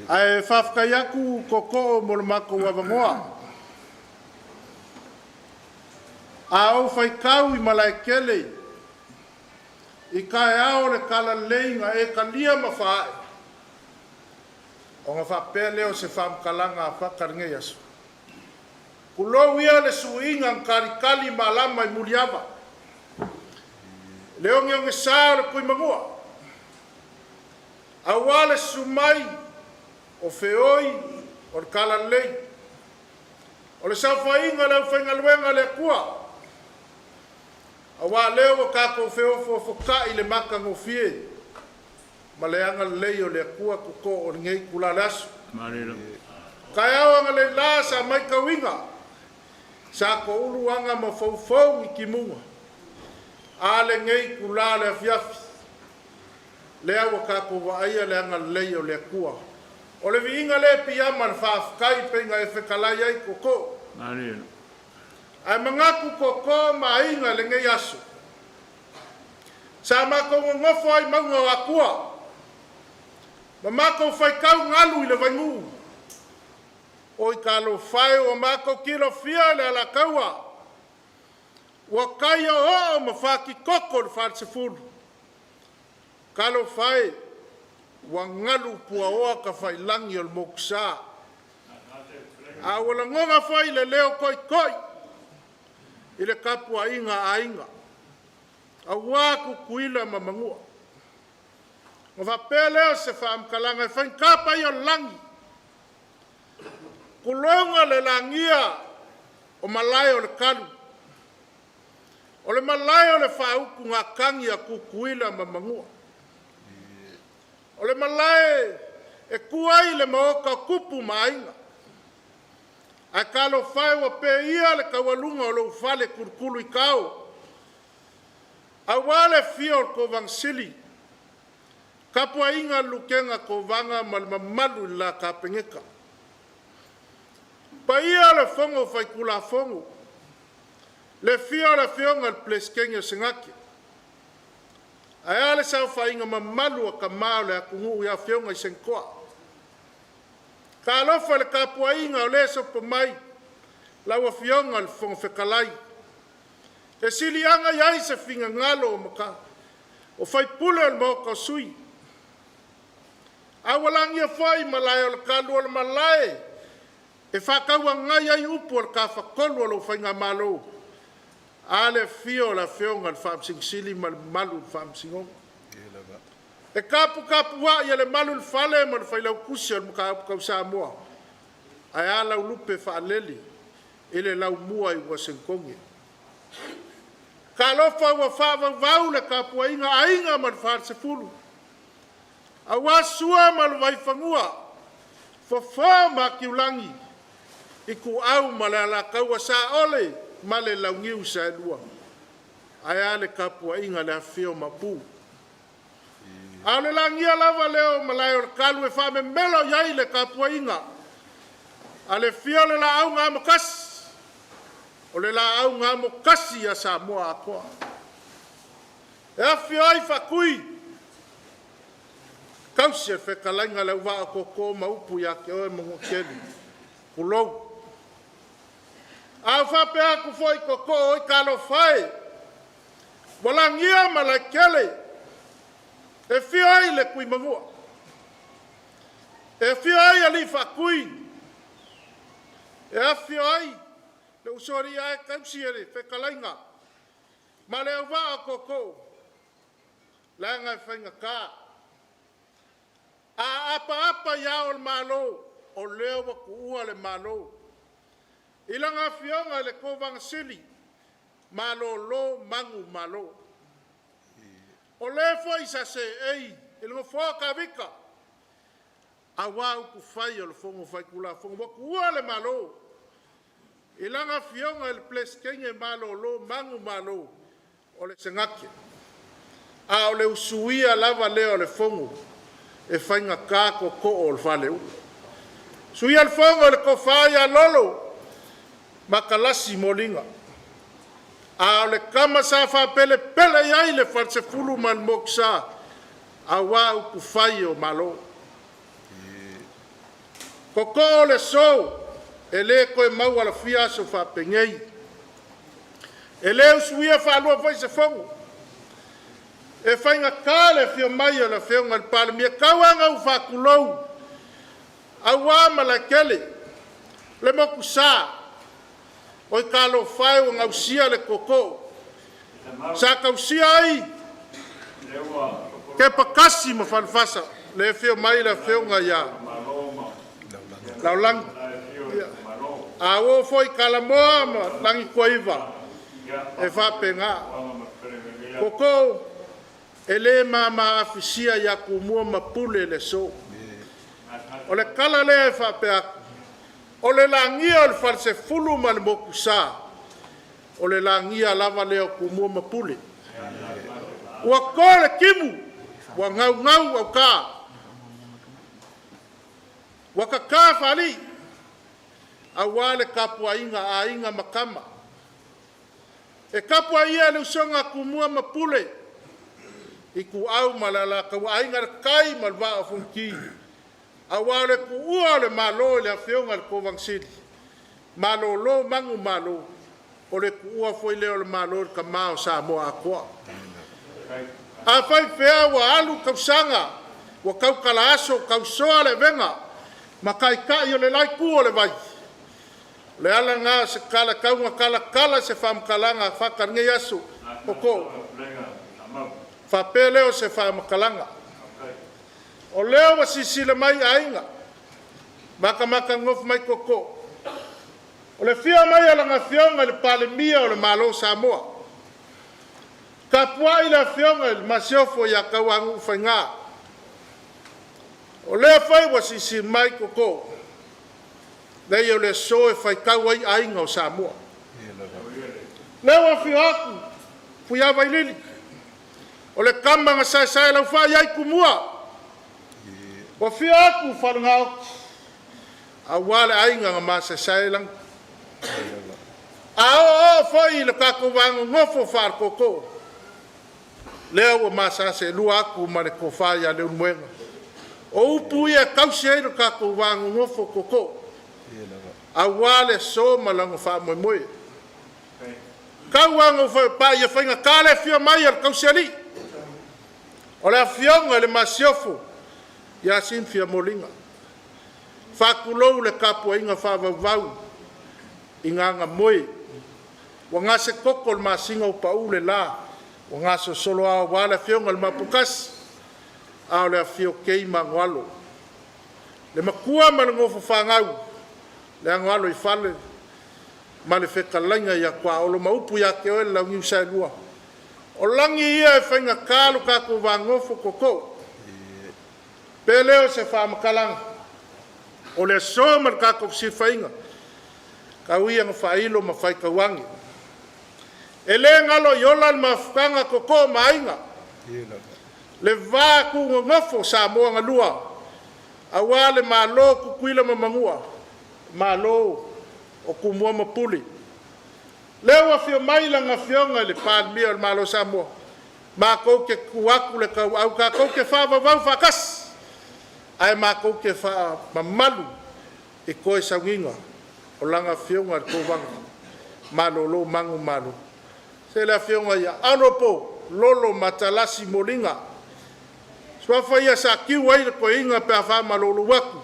Ai whafkaiaku koko mo le mako wawangoa. Au whaikau I malaikele I kai ao le kala leinga e kalia mawhae. O ngā whapea leo se whamkalanga a whakaringa asu. Kulo ia le suinga karikali malama I muliava. Leo nge saa le kui mangua. Awale sumai o feoi o le kala lei. O le sauwhainga leo whaingaluenga le kua. Awa leo o kako feofo foka I le maka ngofie. Ma le anga lei o le kua kuko o ngei kula lasu. Kai awa le la sa mai kawinga. Sa ko ulu anga ma faufau I kimunga. A le ngei kula le afiafi. Le awa kako wa aia le anga lei o le kua. O le viinga le piyama le whaafkai penga e whekalai ai koko. Ai mangaku koko ma inga le ngei asu. Sa mako ngofo ai maunga wa kua. Ma mako whaikau ngalu I le vaingu. O I kalo whai o mako kilo fia le ala kaua. Wa kai o ma whaki koko le whaatse fulu. Kalo whai wa ngalu pua oa ka whai langi o le moksa. A wala ngonga whai le leo koi koi. I le kapua inga a inga. A waku kuila ma mangua. Nga whapea leo se whaamkalanga I whainkapa I o langi. Kulonga le langia o malai o le kalu. O le malai o le whauku ngā kangi a kukuila ma mangua. O le malai e kuai le maoka kupu ma inga. A kalo whai wa pe ia le kawalunga o lo ufale kurkulu I kau. A wale fio ko vangsili. Kapua inga lukenga ko vanga malmamalu la kapengeka. Pa ia le fongo whai kula fongo. Le fio la fionga le pleskenga singake. A ale sa whai inga mamalu a kamao le akungu ia fionga I senkoa. Ka alofa le kapua inga o le sopa mai. Laua fionga le fongo whekalai. E silianga iai se finga ngalo o maka. O whai pule o le moka sui. Awalangi a whai malai o le kalu o le malai. E whakaua ngai ai upu o le ka whakolu o le whai ngā malo. Ale fio la fionga le whaamsing sili ma le malu le whaamsingonga. E kapu wa ia le malu le fale ma le whailau kusi o le maka Samoa. Ai ala ulupe whaaleli. Ele lau mua I Wasengkongi. Ka lofa wa whaavau le kapua inga a inga ma le whaatsefulu. A wasua ma le waifangua. Fafo ma kiulangi. I ku au ma le ala kaua sa ole ma le laungiu sa elua. Ai ale kapua inga le afio ma pu. A le langia lava leo ma lai o le kalu e whaame melo iai le kapua inga. A le fio le la au ngā makasi. O le la au ngā mokasi a Samoa a koa. E awhi ai whakui. Kausi e whekalainga leu waa koko maupu ya ke oe mongo keli. Kulou. Au whapea ku foi koko oi kalo whae. Walangia malakele. E whio ai le kui mangua. E whio ai ali whakui. E awhi ai. Le usori ai kausi ere whekalainga. Ma le au waa koko. Langa whainga ka. A apa ia o le Malo. O leo wa kuua le Malo. Ilanga fionga le kovang sili. Malo lo mangu Malo. O le fo isa se ei. Ilanga fo ka vika. A wau ku fai o le fongo fai kula fongo. Wa kuua le Malo. Ilanga fionga le pleskenge Malo lo mangu Malo. O le sengake. A o le usuia lava leo le fongo. E whainga kako ko o le whale u. Sui al fongo le ko whaia lolo. Makalasi molinga. A o le kama sa wha pele iai le whatse fulu man moksa. awa upu fai o malo. Koko le so, e le koe mau ala fia so wha pengei. E le usuia wha alua vai se fongu. E whainga kāle fia mai o la whiunga le pāle mia kauanga u wha kulou. Awa malakele, le moku sā. Oi kālo whai o ngausia le koko. Sa kausia ai. Ke pakasi ma whanfasa. Le fia mai la whiunga ia. Laulang. A o foi kalamoa ma langi koiva. E whapenga. Koko. Ele mama afisia ya kumua ma Pule le so. O le kala le e whapea. O le langia o le whalse fulu ma le moku sā. O le langia lava leo kumua ma Pule. Ua kore kimu. Ua ngau ngau au kā. Ua ka kā whali. A wale kapua inga a inga makama. E kapua ia le usonga kumua ma Pule. Iku au malala ka wa inga kai malva o funki. A wale ku ua le malo le whiunga le kovang sili. Malo lo mangu malo. O le ku ua foi leo le malo ka mao Samoa a koa. A whai whea wa alu kausanga. Wa kau kalaaso kausoa le venga. Ma kai kai o le lai ku o le vai. Le ala ngā se kala kaunga kala se whamkalanga whakarngi asu. Koko. Whape leo se whamkalanga. O leo wa sisile mai ainga. Maka ngof mai koko. O le fia mai ala ngā whionga le pale mia o le Malo Samoa. Ka puai le whionga le masiofo ya kauangu whainga. O leo whai wa sisile mai koko. Nei o le so e whai kauai ainga o Samoa. Leo a whio aku. Pui awai lili. O le kamanga sai lau whai ai kumua. O whio aku whanungau. A wale ainga ngā masa sai lang. A o whai le kako wangu ngofo whar koko. Leo o masa se lua aku ma le ko whai a leo muenga. O upu ia kausi ei le kako wangu ngofo koko. A wale so malango wha moe moe. Kau wango wha pa ia whainga kāle whio mai al kausiali. O le whionga le masiofo. Ia sin whia molinga. Whakulou le kapua inga wha vau. Inganga moe. Wa ngase koko le masinga upau le la. Wa ngase solo a wale whionga le mapukas. A le whio kei mangualo. Le makua malangofo whangau. Le angalo I fale ma le whekalainga ia kua o lo maupu ia ke oe lau New South Wales. O langi ia e whainga kālu kako wangofo koko. Peleo se whamakalanga. O le soma kako si whainga. Ka uia nga whailo ma whaikawangi. E le ngalo yolan ma whanga koko mainga. Le vāku ngofo Samoa ngalua. Awale Malo kukuila mamangua. Malo o kumua ma Pule. Leo a whio mai langa whionga le pālmia o Malo Samoa. Ma kou ke kuaku le kau au ka kou ke wha wau whakas. Ai ma kou ke wha mamalu e koe saunginga o langa whionga le kovanga. Malo lo mangu malo. Se le whionga ia anopo lolo matalasi molinga. Swafa ia sa kiwai le koe inga pe a wha malolo waku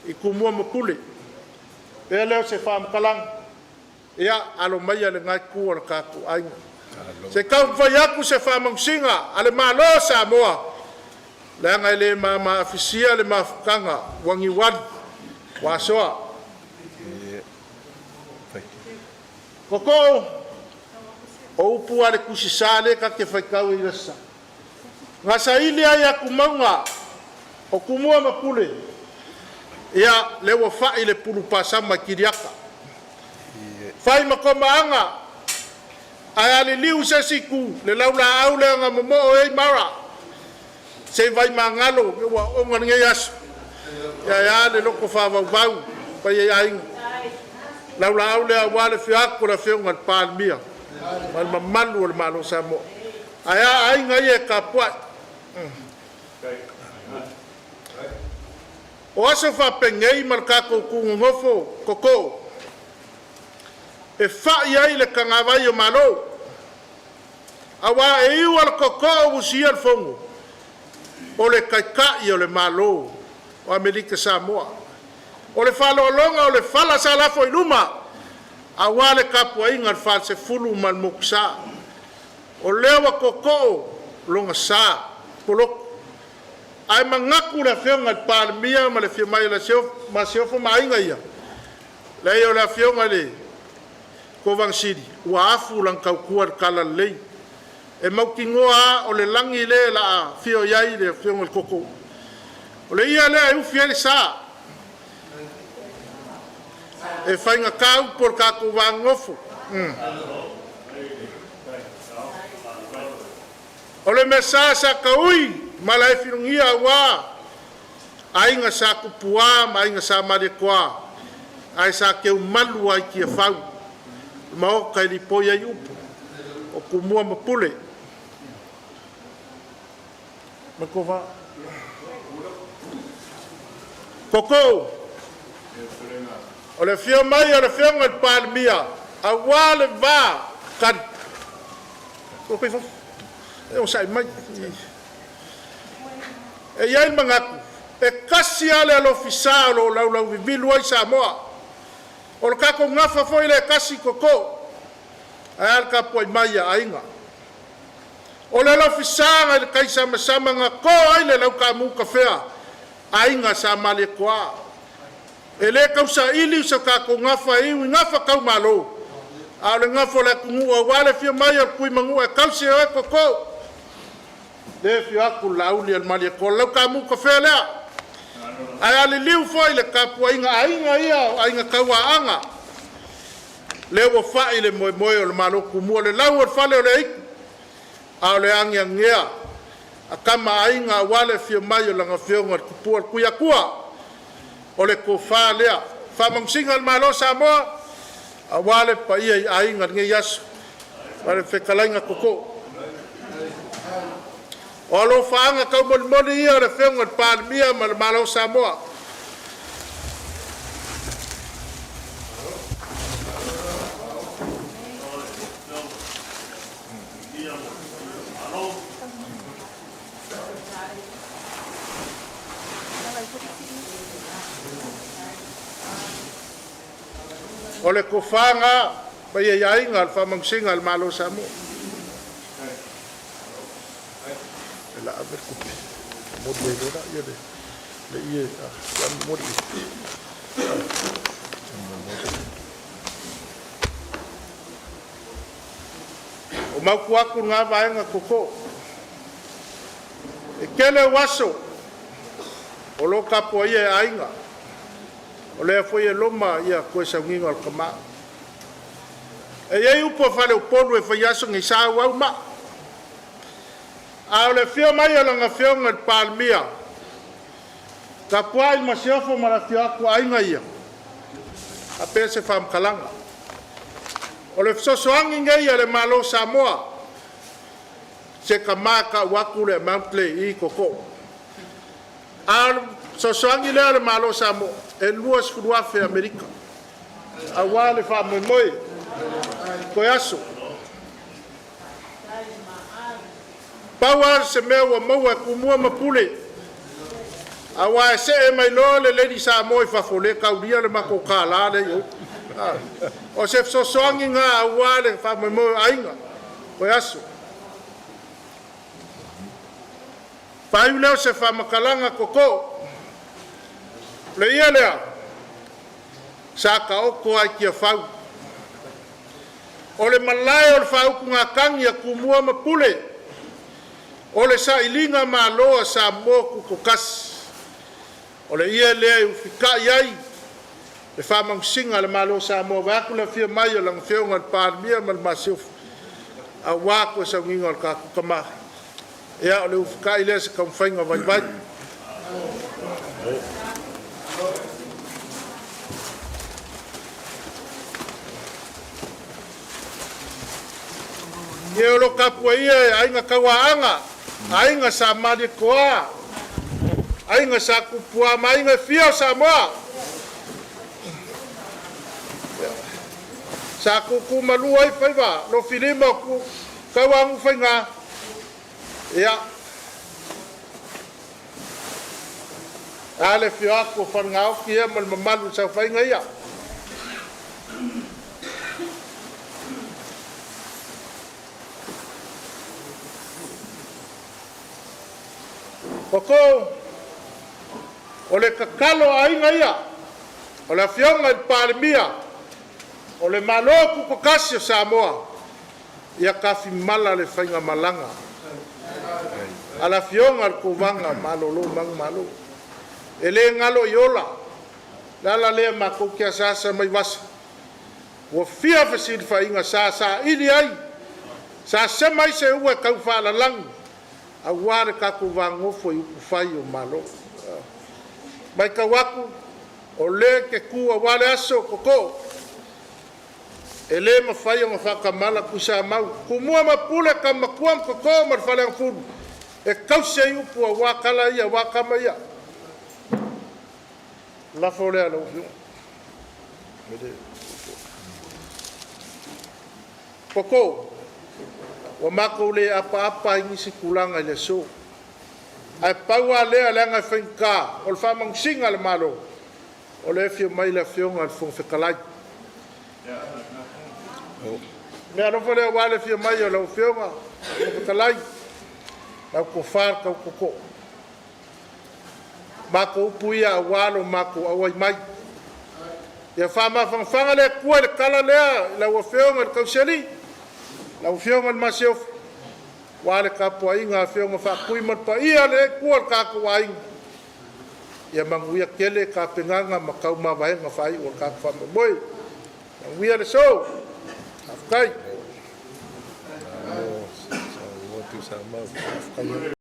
I kumua ma Pule. E leo se whamakalang. Ia alo mai ale ngai kua na kāku ainga. Se kau whai aku se whamangsinga ale Malo Samoa. Le ngai le ma afisia le mafukanga wangi wadi. Wasoa. Koko o upu ale kusisale ka ke whaikau I rasa. Ngasa ili ai aku maunga o kumua ma Pule. Ia lewa whai le pulu pasama kiriaka. Whai makomaanga. Ai ale liu se siku. Le laula au leanga momo ei mara. Se vai mangalo. Lewa ongan ngai asu. Ia le loko whawau vau. Pai ei ainga. Laula au lea wale whiako la whionga le pālmia. Mal mamalu le Malo Samoa. Ai ainga ia ka puat. O aso whapengei malkako kungongofo koko. E whai ai le kangawai o Malo. Awa e iu al koko o usia al fongo. O le kaikai o le Malo o Amerika Samoa. O le whalolonga o le whala sa lafo i luma. Awa le kapua inga al whal se fulu mal moksa. O lewa koko longa sa poloko. Ai mangaku la fionga al palmia ma le fiamai la seofo mainga ia. Lei o la fionga le kovang siri. Ua afu lang kaukua kala lei. E maukingoa o le langi le la fio iai le fionga al koko. O le ia le au fiele sa. E whainga kau por kako wangofo. O le mesa sa kaui. Malai filungia wa ainga sa kupua ma ainga sa mare kwa ai sa ke malu ai ki fau ma ka li poia yupo o kumua ma Pule ma kova koko o le fio mai o le fio ngal palmia a wale va kan o pe fa e o sai mai e iai mangaku, e kasi ale alo fisa lo lau vivilu ai Samoa. O le kako ngafa foi le kasi koko, ai al kapo ai maia ainga. O le alo fisa ngai le kai sama nga ko ai le lau kamu kafea, ainga sa male koa. E le kausa ili sa kako ngafa iwi ngafa kau Malo. A le ngafa le kungua wale fia maia kui mangua e kausi e koko. Le fio aku lauli al mali ko lau kamu ka fela ai ali liu foi le kapua inga ia ainga kawaanga le wo fa ile mo o le Malo ku mo le lau al fale o le ik a le angia ngea a kama ainga wale fio mai o langa fio ngat kupua kuia kua o le ko fa lea fa mangsinga al Malo Samoa a wale pa ia ainga nge yasu wale fekalainga koko o lo faanga kau moli ia le whenga palmia ma le Malo Samoa. O le kofanga pa ia iainga al whamangsinga al Malo Samoa. La aver kupi model ora ia le ia a model o mau kuaku ngā vaenga koko e kele waso o lo kapo ia ainga o le foi e loma ia koe saunginga al kama e iei upo fale uponu e fai aso ngi sa wau ma a le fio mai o langa fio ngal palmia ka puai ma seofo ma la fio aku ainga ia a pese fam kalanga o le sosoangi ngai le Malo Samoa se kamaka waku le mantle i koko a sosoangi le Malo Samoa e luas fuafe Amerika a wale fa moi ko yaso Pawar se mewa maua kumua ma Pule. Awa se e mai lo le lady Samoa fa fole kaudia le mako kala le yo. O se sosoangi nga awa le fa mo ainga. O yaso. Pa leo se fa makalanga koko. Le ia lea. Saka oko ai kia fau. O le malai o le fau kunga kangi a kumua ma Pule. O le sa ilinga Malo Samoa kukokas. O le ia lea ufika iai. Le whamangsinga le Malo Samoa. Waku la fia mai o lang whionga al pārmia mal masiof. A wako sa nginga al kakukama. Ea o le ufika ilea se kamwhainga vai vai. Ia o lo kapua ia ainga kawaanga. Ainga sa mali koa ainga sa kupua mainga fio Samoa sa ku malu ai fai va lo filima ku kawang fai nga ya ale fio aku fan ngau kia mal malu sa fai nga ya Koko, ole kakalo ainga ia, ole fionga il parimia, ole malo ku kokasio Samoa, ia kafi mala le fainga malanga. Ala fionga al kuvanga malo lo mang malo. Ele ngalo yola, lala le mako kia sasa mai wasa. Wo fia fasil fainga sasa ili ai, sasa mai se uwe kaufa la langu. Aware kaku vango foi ufai o malo mai ka waku o le ke ku awale aso koko ele ma fai o faka mala kusa mau kumua ma pule ka makuam koko mar falang fun e kause u pu wakala ia wakama ia la fole ala ufiu koko wa mako le apa ingisi kulanga le so ai paua le langa finka o fa mang singa le malo o le fio mai la fio ngal fon fe kalai me ano fole wa le fio mai o le fio ma fe kalai la ko far ka ko mako puia walo mako awai mai ya fama fanga le ku le kala le la o fio ngal kauseli la fionga masio wale ka poinga fionga fa kuima pa ia le kual ka kuaing ia manguia kele ka penganga makau ma vai nga fai o ka fa boy manguia le so afkai